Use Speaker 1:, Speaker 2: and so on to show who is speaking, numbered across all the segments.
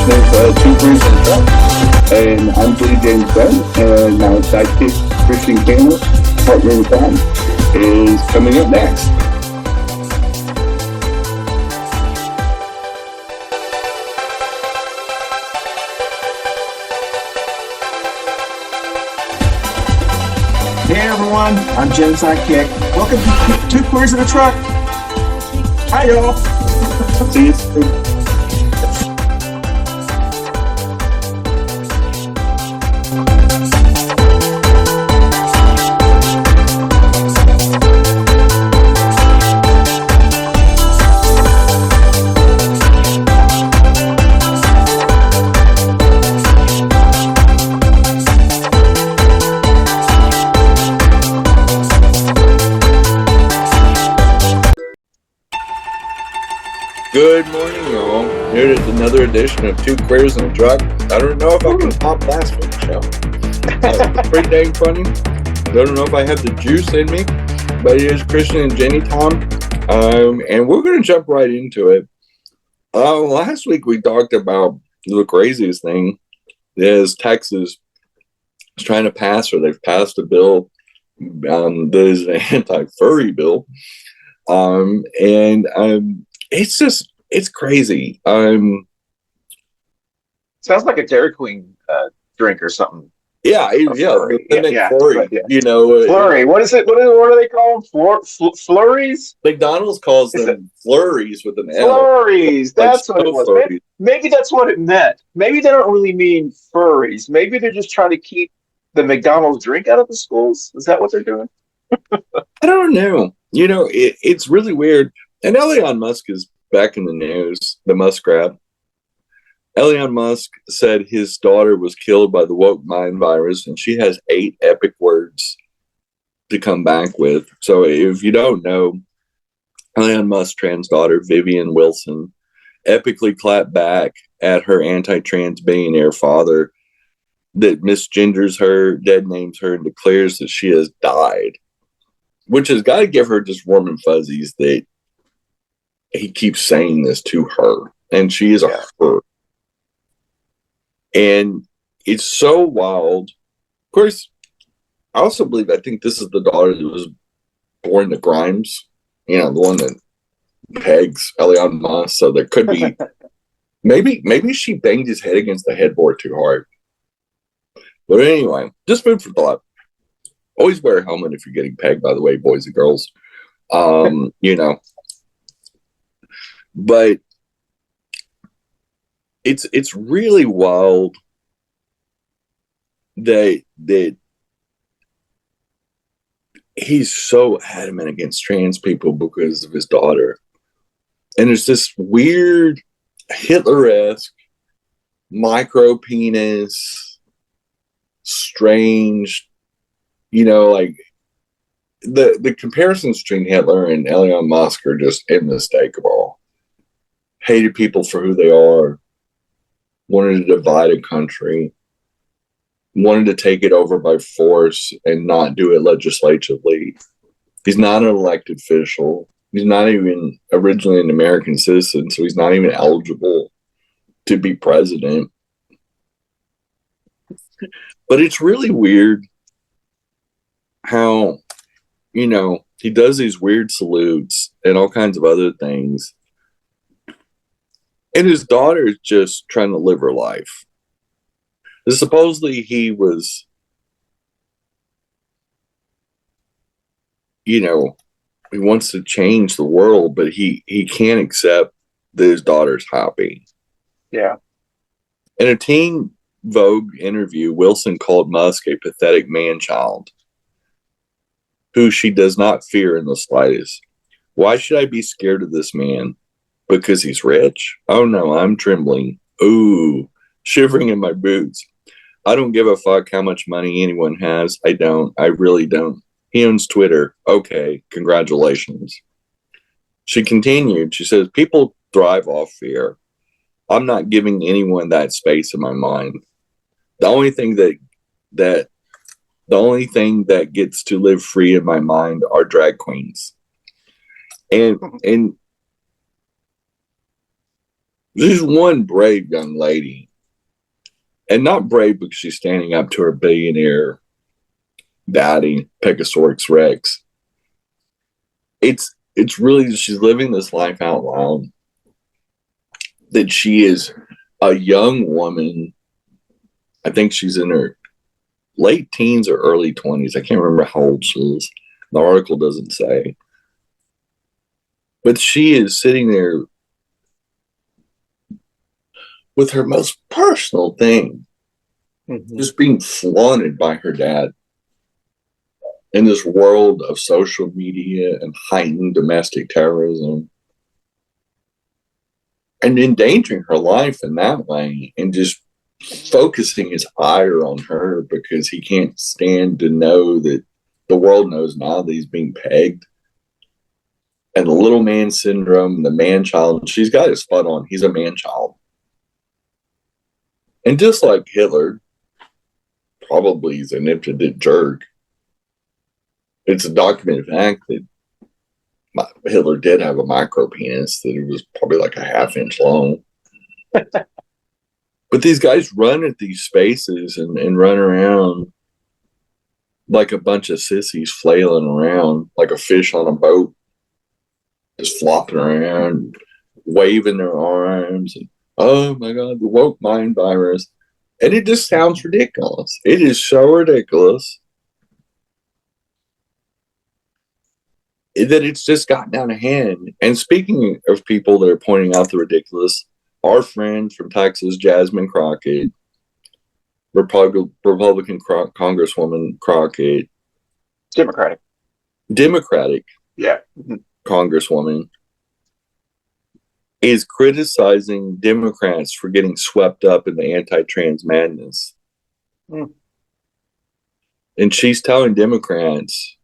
Speaker 1: edition of Two Queers and a Truck. And I'm Billy James Gunn, and my sidekick, Christian Cano, partner in crime, is coming up next.
Speaker 2: Hey everyone, I'm Jim's sidekick. Welcome to Two Queers in a Truck. Hi y'all.
Speaker 1: See you soon. Good morning, y'all. Here is another edition of Two Queers in a Truck. I don't know if I can top last week's show. It's pretty dang funny. I don't know if I have the juice in me, but it is Christian and Jenny time. And we're going to jump right into it. Last week we talked about the craziest thing is Texas is trying to pass, or they've passed a bill that is an anti-furry bill. It's crazy.
Speaker 3: Sounds like a Dairy Queen drink or something.
Speaker 1: Yeah.
Speaker 3: Flurry.
Speaker 1: Flurry.
Speaker 3: Yeah.
Speaker 1: You know,
Speaker 3: flurry. What is it? What do they call them? Flurries?
Speaker 1: McDonald's calls them flurries with an L.
Speaker 3: Flurries. That's what it was. Maybe that's what it meant. Maybe they don't really mean furries. Maybe they're just trying to keep the McDonald's drink out of the schools. Is that what they're doing?
Speaker 1: I don't know. You know, it's really weird. And Elon Musk is back in the news, the muskrat. Elon Musk said his daughter was killed by the woke mind virus, and she has 8 epic words to come back with. So if you don't know, Elon Musk's trans daughter, Vivian Wilson, epically clapped back at her anti-trans billionaire father that misgenders her, dead names her, and declares that she has died. Which has got to give her just warm and fuzzies that he keeps saying this to her. And she is a her. And it's so wild. Of course, I also believe, I think this is the daughter that was born to Grimes. You know, the one that pegs Elon Musk. So there could be, maybe she banged his head against the headboard too hard. But anyway, just food for thought. Always wear a helmet if you're getting pegged, by the way, boys and girls. You know. But it's really wild that he's so adamant against trans people because of his daughter. And it's this weird Hitler-esque micro penis, strange, you know, like the comparisons between Hitler and Elon Musk are just unmistakable. Hated people for who they are, wanted to divide a country, wanted to take it over by force and not do it legislatively. He's not an elected official. He's not even originally an American citizen, so he's not even eligible to be president. But it's really weird how, you know, he does these weird salutes and all kinds of other things. And his daughter is just trying to live her life. And supposedly he was, you know, he wants to change the world, but he can't accept that his daughter's happy.
Speaker 3: Yeah.
Speaker 1: In a Teen Vogue interview, Wilson called Musk a pathetic man-child who she does not fear in the slightest. Why should I be scared of this man? Because he's rich? Oh no, I'm trembling. Ooh, shivering in my boots. I don't give a fuck how much money anyone has. I don't. I really don't. He owns Twitter. Okay, congratulations. She continued. She says, people thrive off fear. I'm not giving anyone that space in my mind. The only thing that gets to live free in my mind are drag queens. And She's one brave young lady. And not brave because she's standing up to her billionaire daddy, Pegasaurus Rex. It's really she's living this life out loud. That she is a young woman. I think she's in her late teens or early 20s. I can't remember how old she is. The article doesn't say. But she is sitting there with her most personal thing, just being flaunted by her dad in this world of social media and heightened domestic terrorism, and endangering her life in that way, and just focusing his ire on her because he can't stand to know that the world knows now that he's being pegged. And the little man syndrome, and the man child, she's got his spot on. He's a man child. And just like Hitler, probably he's an impudent jerk. It's a documented fact that Hitler did have a micro penis, that it was probably like a half-inch long. But these guys run at these spaces and run around like a bunch of sissies flailing around like a fish on a boat, just flopping around, waving their arms, and oh my God, the woke mind virus. And it just sounds ridiculous. It is so ridiculous that it's just gotten out of hand. And speaking of people that are pointing out the ridiculous, our friend from Texas, Jasmine Crockett, Republican Congresswoman Crockett, Democratic
Speaker 3: yeah,
Speaker 1: Congresswoman, is criticizing Democrats for getting swept up in the anti-trans madness. And she's telling Democrats,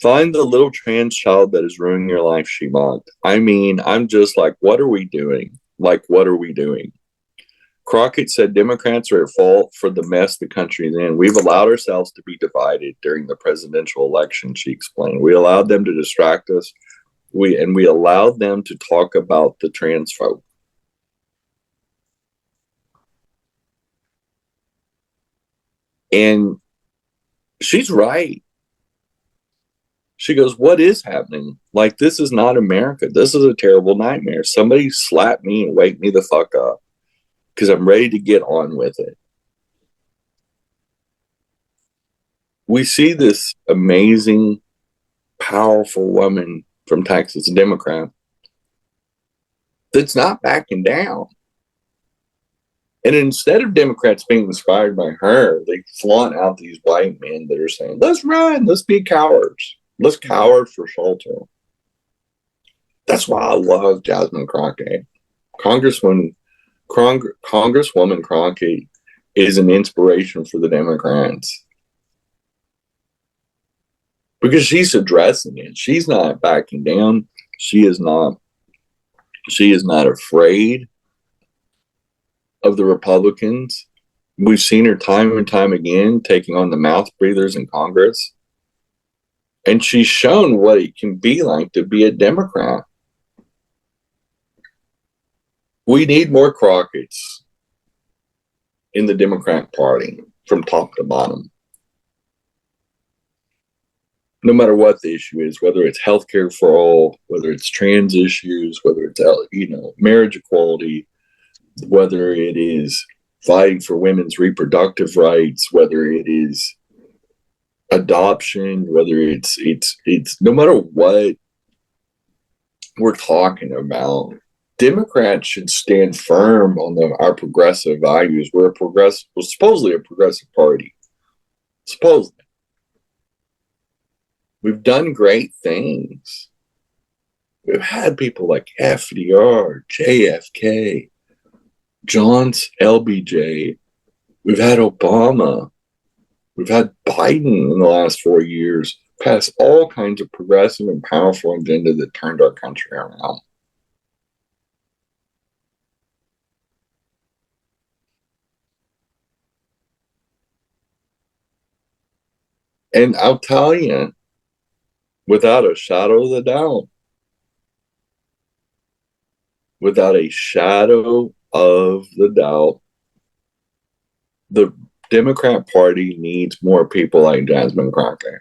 Speaker 1: find the little trans child that is ruining your life, she mocked. I mean, I'm just like, what are we doing? Like, what are we doing? Crockett said Democrats are at fault for the mess the country is in. We've allowed ourselves to be divided during the presidential election, she explained. We allowed them to distract us. We allowed them to talk about the trans folk. And she's right. She goes, what is happening? Like, this is not America. This is a terrible nightmare. Somebody slap me and wake me the fuck up because I'm ready to get on with it. We see this amazing, powerful woman from Texas, a Democrat, that's not backing down. And instead of Democrats being inspired by her, they flaunt out these white men that are saying, let's run, let's be cowards. Let's cower for shelter. That's why I love Jasmine Crockett. Congresswoman Crockett is an inspiration for the Democrats. Because she's addressing it. She's not backing down. She is not afraid of the Republicans. We've seen her time and time again taking on the mouth breathers in Congress. And she's shown what it can be like to be a Democrat. We need more Crockett's in the Democrat Party from top to bottom. No matter what the issue is, whether it's healthcare for all, whether it's trans issues, whether it's marriage equality, whether it is fighting for women's reproductive rights, whether it is adoption, whether it's no matter what we're talking about, Democrats should stand firm on our progressive values. We're supposedly a progressive party. Supposedly. We've done great things. We've had people like FDR, JFK, John's LBJ. We've had Obama. We've had Biden in the last 4 years pass all kinds of progressive and powerful agenda that turned our country around. And I'll tell you, without a shadow of a doubt, without a shadow of the doubt, the Democrat Party needs more people like Jasmine Crockett.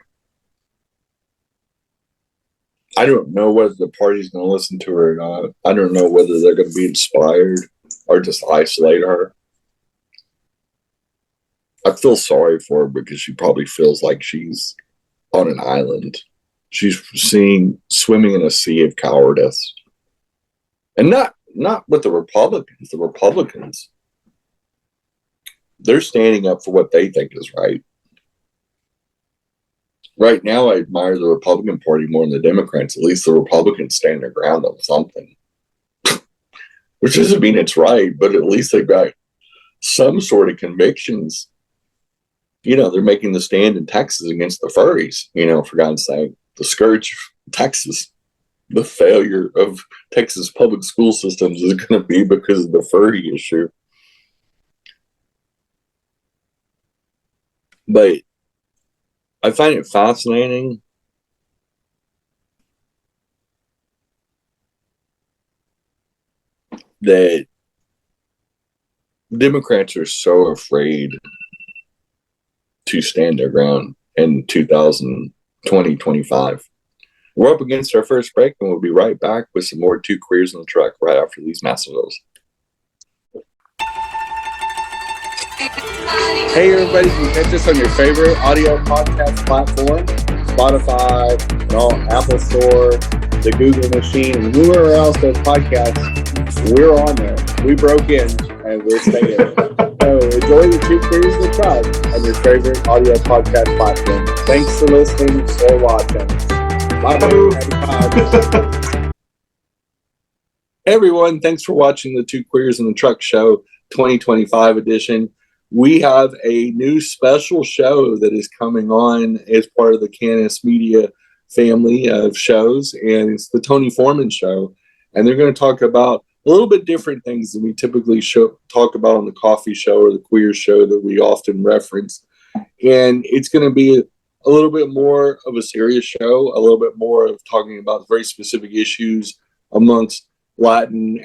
Speaker 1: I don't know whether the party's going to listen to her or not. I don't know whether they're going to be inspired or just isolate her. I feel sorry for her because she probably feels like she's on an island. She's swimming in a sea of cowardice. And not with the Republicans. The Republicans, they're standing up for what they think is right. Right now, I admire the Republican Party more than the Democrats. At least the Republicans stand their ground on something. Which doesn't mean it's right, but at least they've got some sort of convictions. You know, they're making the stand in Texas against the furries, you know, for God's sake. The scourge of Texas. The failure of Texas public school systems is going to be because of the furry issue. But I find it fascinating that Democrats are so afraid to stand their ground in 2025. We're up against our first break, and we'll be right back with some more Two Queers in the Truck right after these messages. Hey, everybody, you can catch us on your favorite audio podcast platform, Spotify, and all Apple Store, the Google machine, and whoever else does podcasts. We're on there. We broke in, and we're staying. So enjoy the Two Queers in the Truck on your favorite audio podcast platform. Thanks for listening or watching. Bye. Hey, everyone. Thanks for watching the Two Queers in the Truck Show 2025 edition. We have a new special show that is coming on as part of the Canis Media family of shows, and it's the Tony Foreman Show. And they're going to talk about a little bit different things than we typically talk about on the coffee show or the queer show that we often reference. And it's going to be a little bit more of a serious show, a little bit more of talking about very specific issues amongst Latin,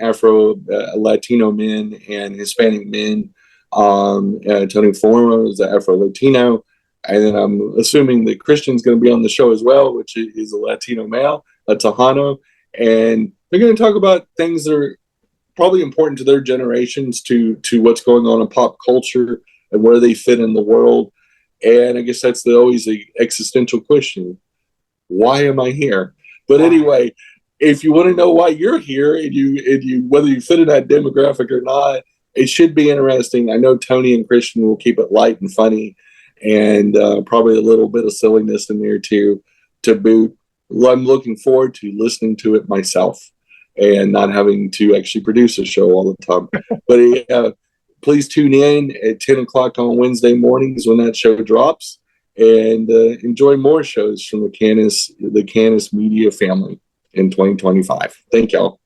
Speaker 1: Latino men and Hispanic men. Tony Foreman is an Afro-Latino. And then I'm assuming that Christian's going to be on the show as well, which is a Latino male, a Tejano. And they're going to talk about things that are probably important to their generations, to what's going on in pop culture and where they fit in the world. And I guess that's always the existential question. Why am I here? But anyway, if you want to know why you're here and you whether you fit in that demographic or not, it should be interesting. I know Tony and Christian will keep it light and funny, and probably a little bit of silliness in there too, to boot. I'm looking forward to listening to it myself and not having to actually produce a show all the time. But please tune in at 10 o'clock on Wednesday mornings when that show drops, and enjoy more shows from the Canis Media family in 2025. Thank y'all.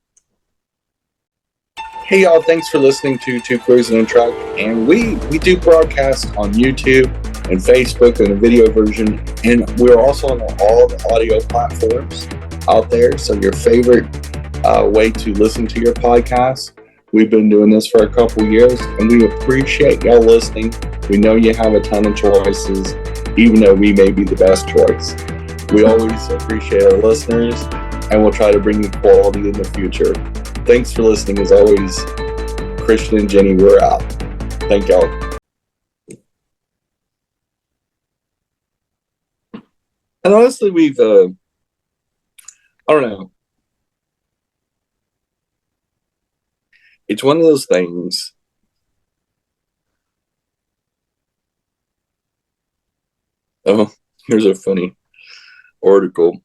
Speaker 1: Hey y'all, thanks for listening to Two Queers in a Truck. And we do broadcast on YouTube and Facebook in a video version. And we're also on all the audio platforms out there. So your favorite way to listen to your podcast. We've been doing this for a couple years, and we appreciate y'all listening. We know you have a ton of choices, even though we may be the best choice. We always appreciate our listeners, and we'll try to bring you quality in the future. Thanks for listening. As always, Christian and Jenny, we're out. Thank y'all. And honestly, we've, I don't know. It's one of those things. Oh, here's a funny article.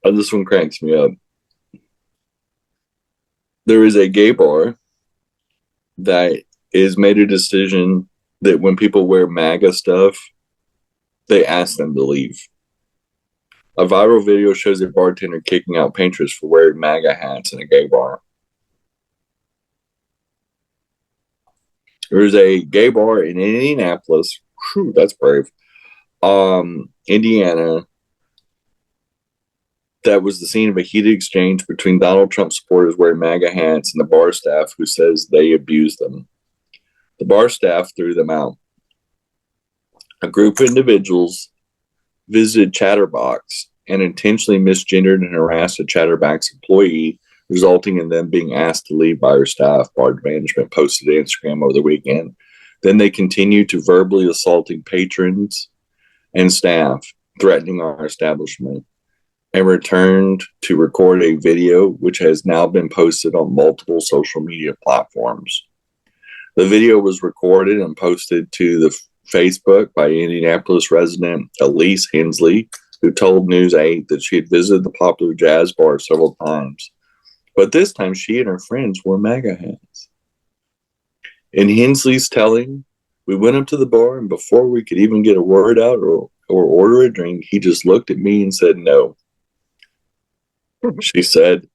Speaker 1: Oh, this one cracks me up. There is a gay bar that has made a decision that when people wear MAGA stuff, they ask them to leave. A viral video shows a bartender kicking out patrons for wearing MAGA hats in a gay bar. There's a gay bar in Indianapolis. Whew, that's brave. Indiana, that was the scene of a heated exchange between Donald Trump supporters wearing MAGA hats and the bar staff who says they abused them. The bar staff threw them out. A group of individuals visited Chatterbox and intentionally misgendered and harassed a Chatterbox employee, resulting in them being asked to leave by her staff, bar management posted to Instagram over the weekend. Then they continued to verbally assaulting patrons and staff, threatening our establishment, and returned to record a video which has now been posted on multiple social media platforms. The video was recorded and posted to the Facebook by Indianapolis resident Elise Hensley, who told News 8 that she had visited the popular jazz bar several times, but this time she and her friends wore MAGA hats. In Hensley's telling, we went up to the bar, and before we could even get a word out or order a drink, he just looked at me and said no. She said,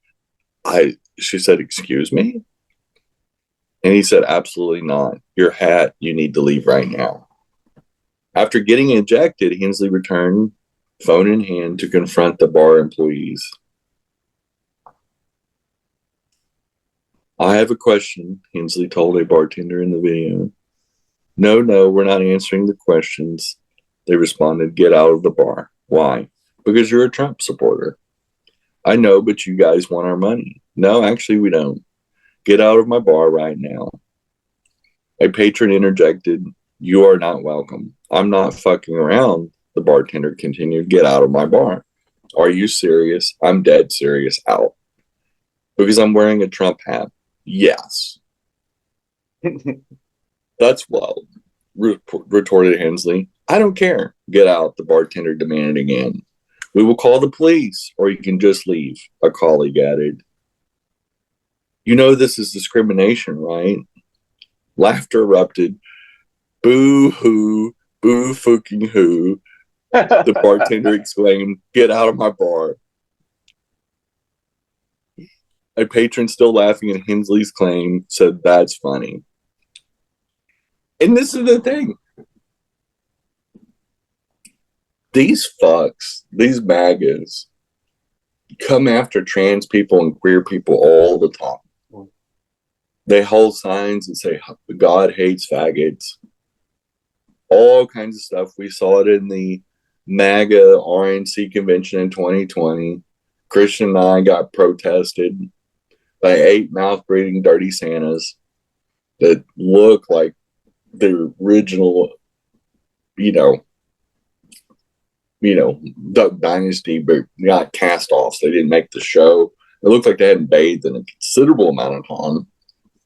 Speaker 1: excuse me? And he said, absolutely not. Your hat, you need to leave right now. After getting ejected, Hensley returned, phone in hand, to confront the bar employees. I have a question, Hensley told a bartender in the video. No, we're not answering the questions. They responded, get out of the bar. Why? Because you're a Trump supporter. I know, but you guys want our money. No, actually, we don't. Get out of my bar right now. A patron interjected, you are not welcome. I'm not fucking around, the bartender continued. Get out of my bar. Are you serious? I'm dead serious. Out. Because I'm wearing a Trump hat. Yes. That's wild, retorted Hensley. I don't care. Get out, the bartender demanded again. We will call the police, or you can just leave, a colleague added. You know this is discrimination, right? Laughter erupted. Boo-hoo, boo-fucking hoo, the bartender exclaimed. Get out of my bar. A patron, still laughing at Hensley's claim, said, that's funny. And this is the thing. These fucks, these MAGAs, come after trans people and queer people all the time. They hold signs that say, God hates faggots. All kinds of stuff. We saw it in the MAGA RNC convention in 2020. Christian and I got protested by 8 mouth-breathing dirty Santas that look like the original, Duck Dynasty, but not cast-offs. They didn't make the show. It looked like they hadn't bathed in a considerable amount of time.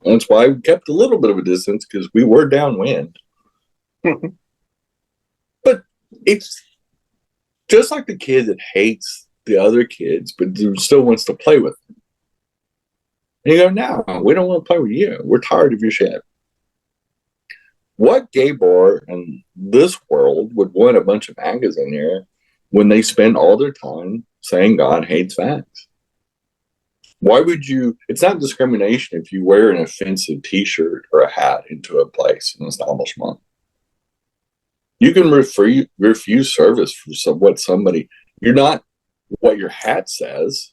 Speaker 1: And that's why we kept a little bit of a distance, because we were downwind. But it's just like the kid that hates the other kids, but still wants to play with them. And you go, no, we don't want to play with you. We're tired of your shit. What gay bar in this world would want a bunch of MAGAs in here when they spend all their time saying God hates fags? Why would you? It's not discrimination if you wear an offensive t-shirt or a hat into a place, an establishment. You can refuse service for what somebody, you're not what your hat says.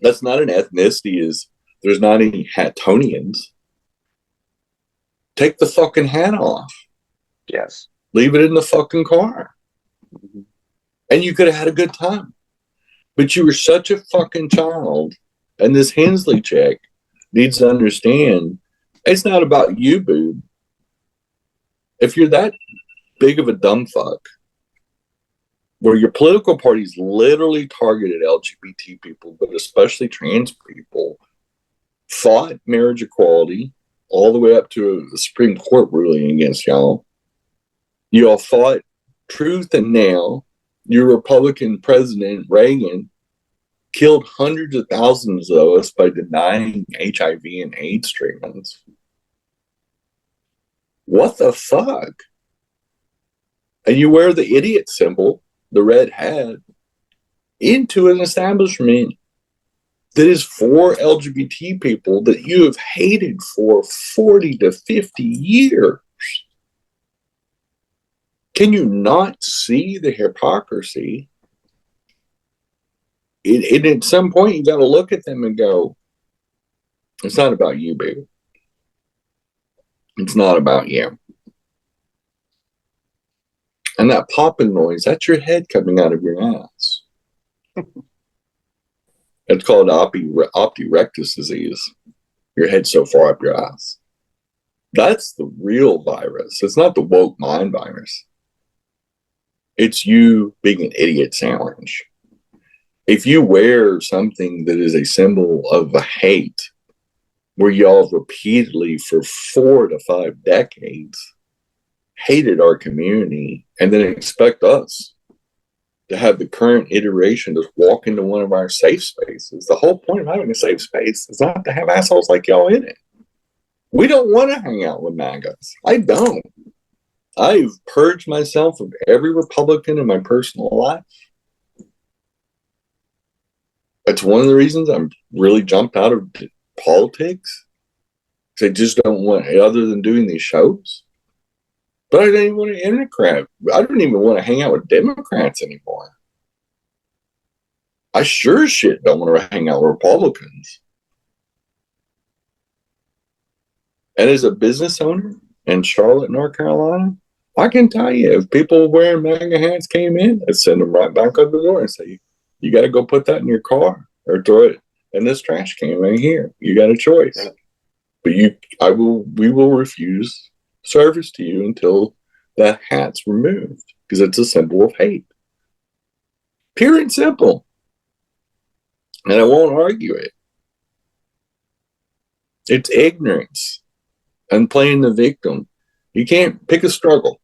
Speaker 1: That's not an ethnicity. There's not any Hattonians. Take the fucking hat off.
Speaker 3: Yes.
Speaker 1: Leave it in the fucking car. Mm-hmm. And you could have had a good time. But you were such a fucking child. And this Hensley chick needs to understand it's not about you, boob. If you're that big of a dumb fuck, where your political parties literally targeted LGBT people, but especially trans people, fought marriage equality all the way up to a Supreme Court ruling against y'all. You all fought truth and nail. Your Republican president, Reagan, killed hundreds of thousands of us by denying HIV and AIDS treatments. What the fuck? And you wear the idiot symbol, the red hat, into an establishment that is for LGBT people that you have hated for 40 to 50 years. Can you not see the hypocrisy at some point, you got to look at them and go, it's not about you, baby. It's not about you. And that popping noise, that's your head coming out of your ass. It's called opti-rectus disease. Your head's so far up your ass. That's the real virus. It's not the woke mind virus. It's you being an idiot sandwich. If you wear something that is a symbol of a hate, where y'all repeatedly for 4 to 5 decades hated our community, and then expect us to have the current iteration just walk into one of our safe spaces. The whole point of having a safe space is not to have assholes like y'all in it. We don't want to hang out with MAGAs. I don't. I've purged myself of every Republican in my personal life. It's one of the reasons I'm really jumped out of politics. Because I just don't want, other than doing these shows. But I don't even want to Democrat. I don't even want to hang out with Democrats anymore. I sure as shit don't want to hang out with Republicans. And as a business owner in Charlotte, North Carolina, I can tell you, if people wearing MAGA hats came in, I'd send them right back out the door and say, you got to go put that in your car or throw it in this trash can right here. You got a choice. But we will refuse service to you until that hat's removed, because it's a symbol of hate. Pure and simple. And I won't argue it. It's ignorance and playing the victim. You can't pick a struggle.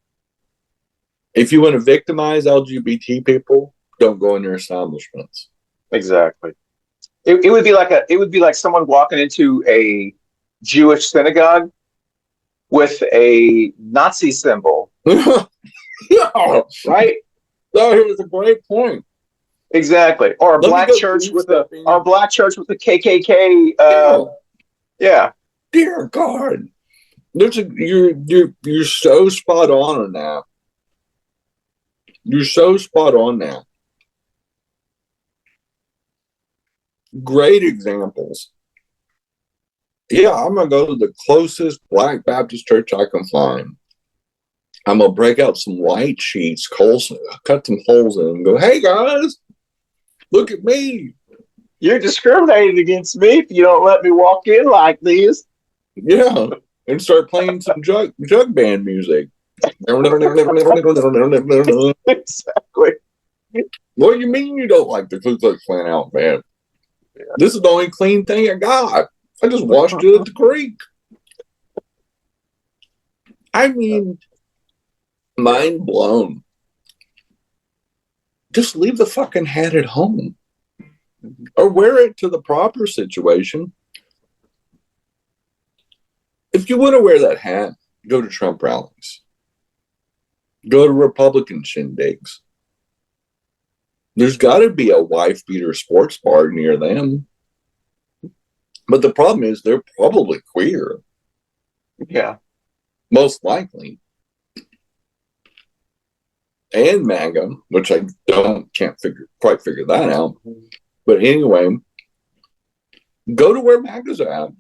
Speaker 1: If you want to victimize LGBT people, don't go in their establishments.
Speaker 3: Exactly. It would be like someone walking into a Jewish synagogue with a Nazi symbol.
Speaker 1: Yeah.
Speaker 3: Right?
Speaker 1: No, here's a great point.
Speaker 3: Exactly. Or a black church with a KKK. Yeah.
Speaker 1: Dear God, you're so spot on now. You're so spot on now. Great examples. Yeah, I'm going to go to the closest Black Baptist church I can find. I'm going to break out some white sheets, cut some holes in them, and go, hey, guys, look at me.
Speaker 3: You're discriminating against me if you don't let me walk in like this.
Speaker 1: Yeah, and start playing some jug band music.
Speaker 3: Exactly.
Speaker 1: What do you mean you don't like the Ku Klux Klan outfit? Yeah. This is the only clean thing I got. I just washed it at the creek. I mean, mind blown. Just leave the fucking hat at home. Or wear it to the proper situation. If you want to wear that hat, go to Trump rallies. Go to Republican shindigs. There's got to be a wife beater sports bar near them. But the problem is they're probably queer.
Speaker 3: Yeah.
Speaker 1: Most likely. And MAGA, which I can't quite figure that out. But anyway, go to where MAGA's at.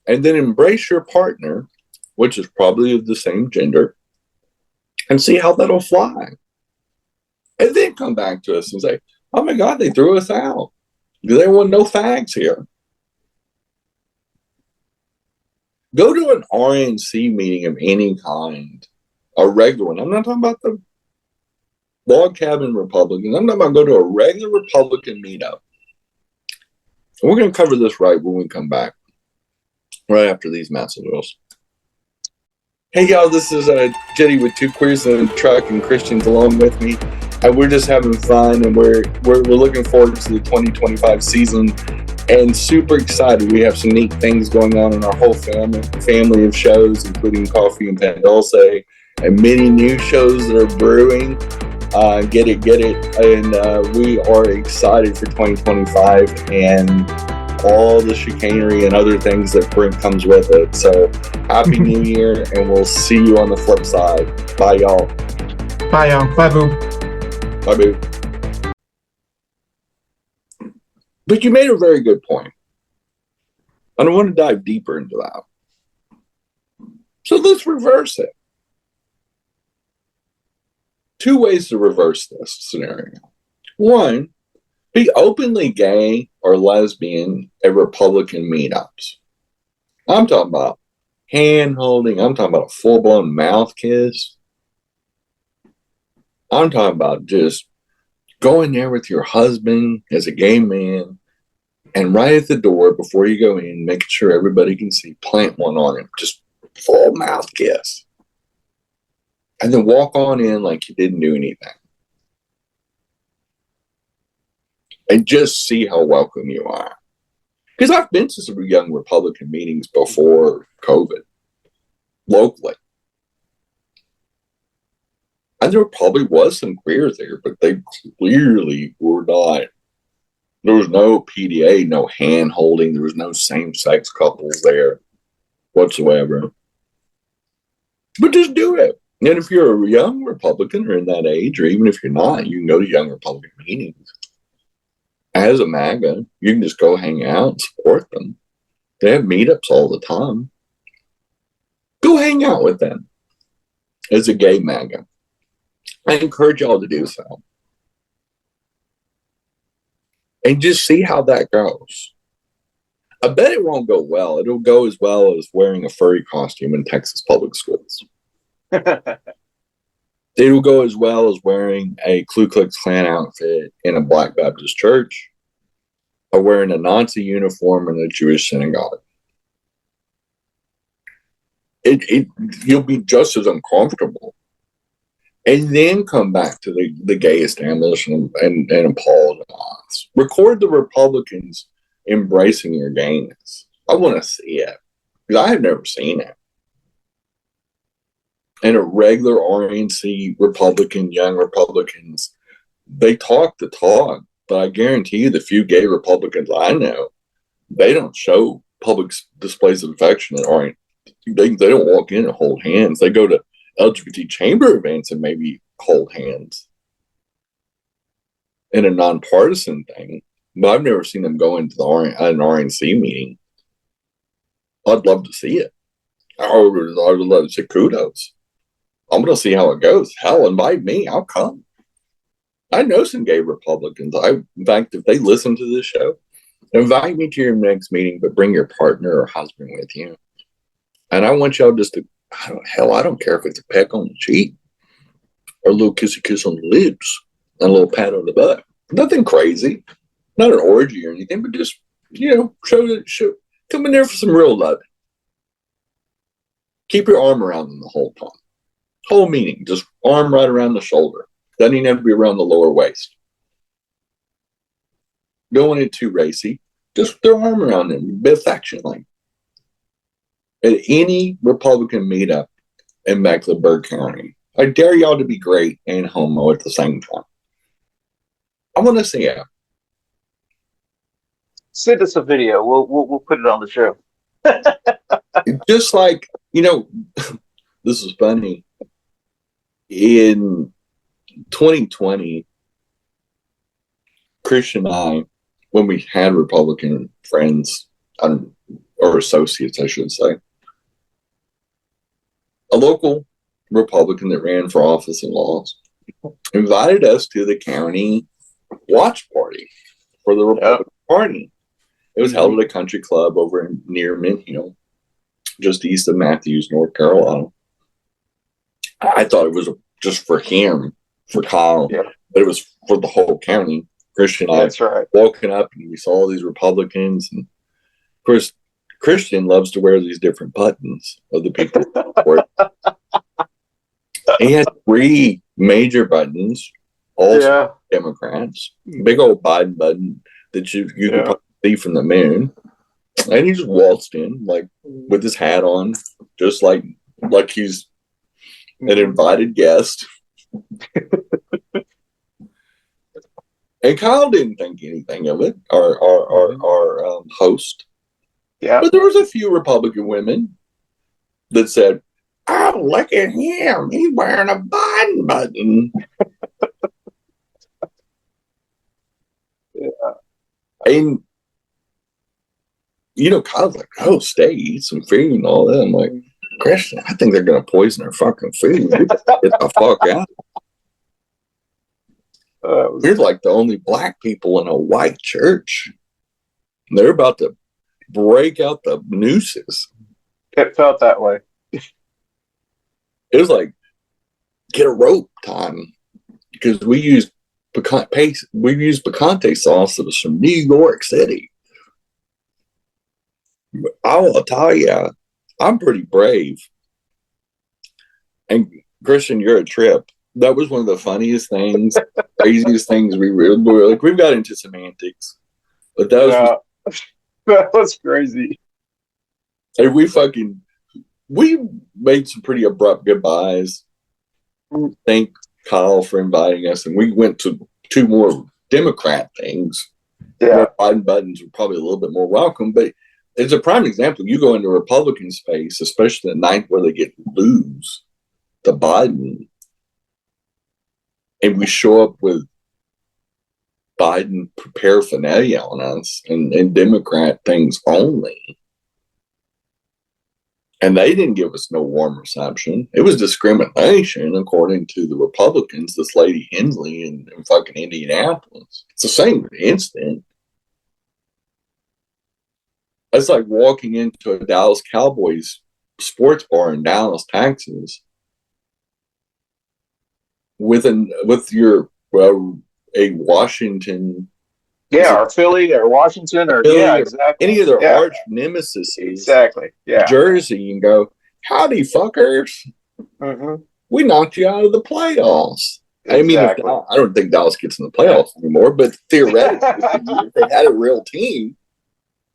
Speaker 1: And then embrace your partner, which is probably of the same gender, and see how that'll fly. And then come back to us and say, oh my God, they threw us out. They want no fags here. Go to an RNC meeting of any kind, a regular one. I'm not talking about the log cabin Republicans. I'm talking about go to a regular Republican meetup. And we're going to cover this right when we come back, right after these messages. Hey, y'all, this is Jetty with Two Queers in the Truck and Christian's along with me. And we're just having fun, and we're looking forward to the 2025 season and super excited. We have some neat things going on in our whole family of shows, including Coffee and Pan Dulce, and many new shows that are brewing. Get it. And we are excited for 2025 and all the chicanery and other things that comes with it. So happy New Year, and we'll see you on the flip side. Bye, y'all.
Speaker 2: Bye, y'all. Bye, boo.
Speaker 1: Bye, boo. But you made a very good point. And I want to dive deeper into that. So let's reverse it. Two ways to reverse this scenario. One, be openly gay or lesbian at Republican meetups. I'm talking about hand holding. I'm talking about a full-blown mouth kiss. I'm talking about just going there with your husband as a gay man, and right at the door before you go in, making sure everybody can see, plant one on him. Just full mouth kiss. And then walk on in like you didn't do anything. And just see how welcome you are. Because I've been to some young Republican meetings before COVID, locally. And there probably was some queers there, but they clearly were not. There was no PDA, no hand holding. There was no same-sex couples there whatsoever. But just do it. And if you're a young Republican or in that age, or even if you're not, you can go to young Republican meetings. As a MAGA, you can just go hang out and support them. They have meetups all the time. Go hang out with them as a gay MAGA. I encourage y'all to do so. And just see how that goes. I bet it won't go well. It'll go as well as wearing a furry costume in Texas public schools. It'll go as well as wearing a Ku Klux Klan outfit in a Black Baptist church or wearing a Nazi uniform in a Jewish synagogue. You'll be just as uncomfortable. And then come back to the gay establishment and apologize. Record the Republicans embracing your gayness. I want to see it. Because I have never seen it. And a regular RNC Republican, young Republicans, they talk the talk, but I guarantee you the few gay Republicans I know, they don't show public displays of affection that aren't, they don't walk in and hold hands. They go to LGBT chamber events and maybe hold hands in a nonpartisan thing. But I've never seen them go into an RNC meeting. I'd love to see it. I would love to say kudos. I'm going to see how it goes. Hell, invite me. I'll come. I know some gay Republicans. In fact, if they listen to this show, invite me to your next meeting, but bring your partner or husband with you. And I want y'all just to, I don't care if it's a peck on the cheek or a little kissy kiss on the lips and a little pat on the butt. Nothing crazy. Not an orgy or anything, but just, show come in there for some real love. Keep your arm around them the whole time. Whole meeting, just arm right around the shoulder. Doesn't even have to be around the lower waist. Don't want it too racy. Just their arm around them, be affectionately. At any Republican meetup in Mecklenburg County, I dare y'all to be great and homo at the same time. I want to see it.
Speaker 3: Send us a video. We'll put it on the show.
Speaker 1: Just like, this is funny. In 2020, Christian and I, when we had Republican friends, or associates, I should say, a local Republican that ran for office and lost invited us to the county watch party for the Republican Party. It was held at a country club over near Mint Hill, just east of Matthews, North Carolina. I thought it was just for him, for Kyle, but it was for the whole county. Christian and I walking up, and we saw these Republicans, and of course, Christian loves to wear these different buttons of the people. He had 3 major buttons, all Democrats. Big old Biden button that you could probably see from the moon. And he just waltzed in, like, with his hat on, just like he's an invited guest. And Kyle didn't think anything of it, our host. Yeah. But there was a few Republican women that said, "Oh, look at him. He's wearing a Biden button." And, Kyle's like, oh, stay, eat some food and all that. I'm like, Christian, I think they're going to poison our fucking food. Get the fuck out. We're like the only black people in a white church. They're about to break out the nooses.
Speaker 3: It felt that way.
Speaker 1: It was like, get a rope time, because we used picante sauce that was from New York City. I will tell you, I'm pretty brave. And Christian, you're a trip. That was one of the funniest things, craziest things we were like. We've got into semantics, but that
Speaker 3: was crazy.
Speaker 1: And we made some pretty abrupt goodbyes. Thank Kyle for inviting us, and we went to 2 more Democrat things.
Speaker 3: Yeah,
Speaker 1: Biden buttons were probably a little bit more welcome, but it's a prime example. You go into Republican space, especially the night where they get lose to Biden, and we show up with Biden paraphernalia on us and Democrat things only. And they didn't give us no warm reception. It was discrimination, according to the Republicans, this lady Hensley in fucking Indianapolis. It's the same incident. It's like walking into a Dallas Cowboys sports bar in Dallas, Texas, with a Washington,
Speaker 3: or Philly or Washington or exactly,
Speaker 1: any of their arch nemesis,
Speaker 3: exactly,
Speaker 1: jersey, and go, howdy fuckers, we knocked you out of the playoffs. Exactly. I mean, I don't think Dallas gets in the playoffs anymore, but theoretically, if they had a real team.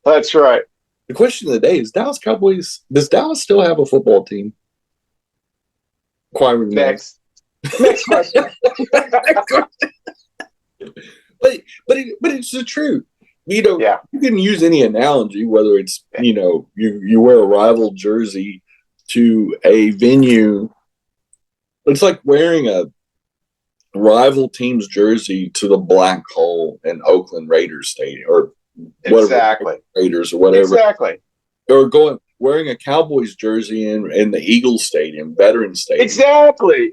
Speaker 3: That's right.
Speaker 1: The question of the day is, does Dallas still have a football team?
Speaker 3: Next question.
Speaker 1: But it's the truth. You can use any analogy, whether it's, you wear a rival jersey to a venue. It's like wearing a rival team's jersey to the Black Hole in Oakland Raiders Stadium, or whatever, Raiders or whatever.
Speaker 3: Exactly.
Speaker 1: Or wearing a Cowboys jersey in the Eagles Stadium, Veterans Stadium.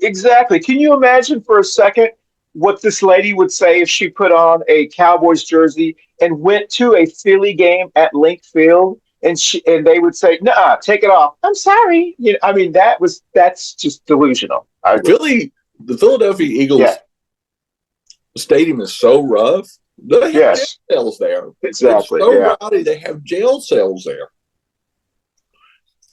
Speaker 3: Exactly. Can you imagine for a second what this lady would say if she put on a Cowboys jersey and went to a Philly game at Link Field, and they would say, "Nah, take it off." I'm sorry. That's just delusional.
Speaker 1: The Philadelphia Eagles stadium is so rough. They have jail cells there.
Speaker 3: Exactly.
Speaker 1: It's so rowdy. They have jail cells there.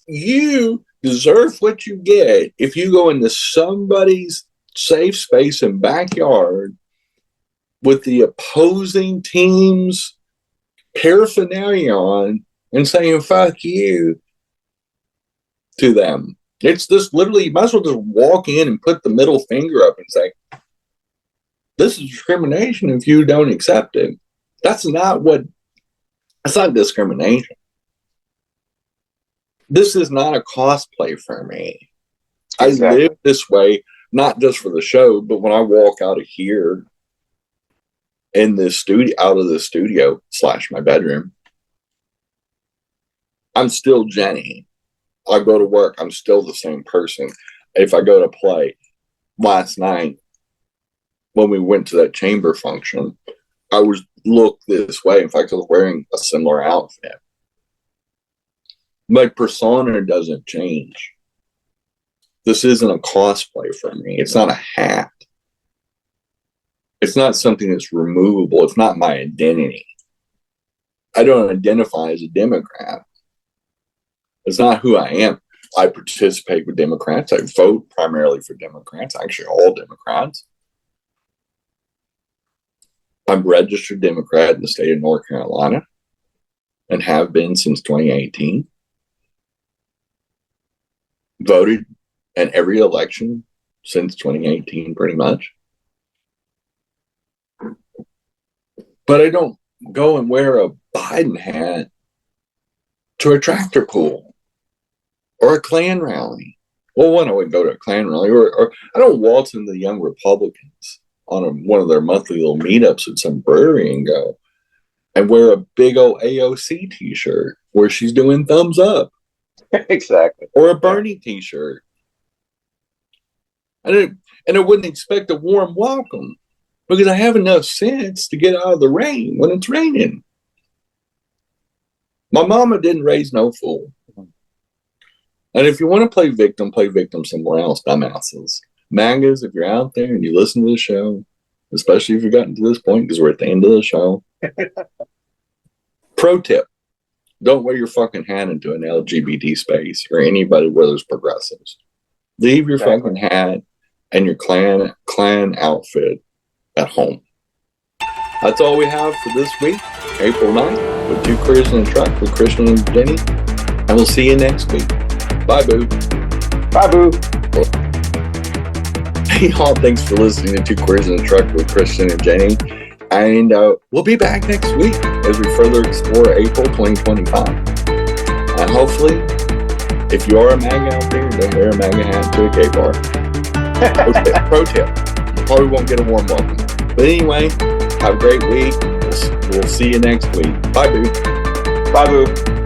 Speaker 1: You deserve what you get if you go into somebody's safe space and backyard with the opposing team's paraphernalia on and saying "fuck you" to them. It's just literally, you might as well just walk in and put the middle finger up and say, this is discrimination if you don't accept it. That's not discrimination. This is not a cosplay for me. Exactly. I live this way, not just for the show, but when I walk out of here in this studio, out of the studio / my bedroom, I'm still Jenny. I go to work, I'm still the same person. If I go to play, last night when we went to that chamber function, I was looked this way. In fact, I was wearing a similar outfit. My persona doesn't change. This isn't a cosplay for me. It's not a hat. It's not something that's removable. It's not my identity. I don't identify as a Democrat. It's not who I am. I participate with Democrats. I vote primarily for Democrats, actually all Democrats. I'm registered Democrat in the state of North Carolina and have been since 2018. Voted in every election since 2018, pretty much. But I don't go and wear a Biden hat to a tractor pull or a Klan rally. Well, one, I wouldn't go to a Klan rally, or I don't waltz into the Young Republicans on one of their monthly little meetups at some brewery and go, and wear a big old AOC t-shirt where she's doing thumbs up.
Speaker 3: Exactly.
Speaker 1: Or a Bernie t-shirt. And I wouldn't expect a warm welcome because I have enough sense to get out of the rain when it's raining. My mama didn't raise no fool. And if you want to play victim somewhere else, dumbasses. Mangas, if you're out there and you listen to the show, especially if you've gotten to this point because we're at the end of the show. Pro tip. Don't wear your fucking hat into an LGBT space or anybody where there's progressives. Leave your fucking hat and your clan outfit at home. That's all we have for this week, April 9th, with Two Queers in a Truck with Christian and Jenny. And we'll see you next week. Bye, boo.
Speaker 3: Bye, boo.
Speaker 1: Hey, y'all, thanks for listening to Two Queers in a Truck with Christian and Jenny. And we'll be back next week as we further explore April 2025. And hopefully, if you are a MAGA out there, don't wear a MAGA hat to a gay bar. Pro tip. You probably won't get a warm welcome. But anyway, have a great week. We'll see you next week. Bye, boo.
Speaker 3: Bye, boo.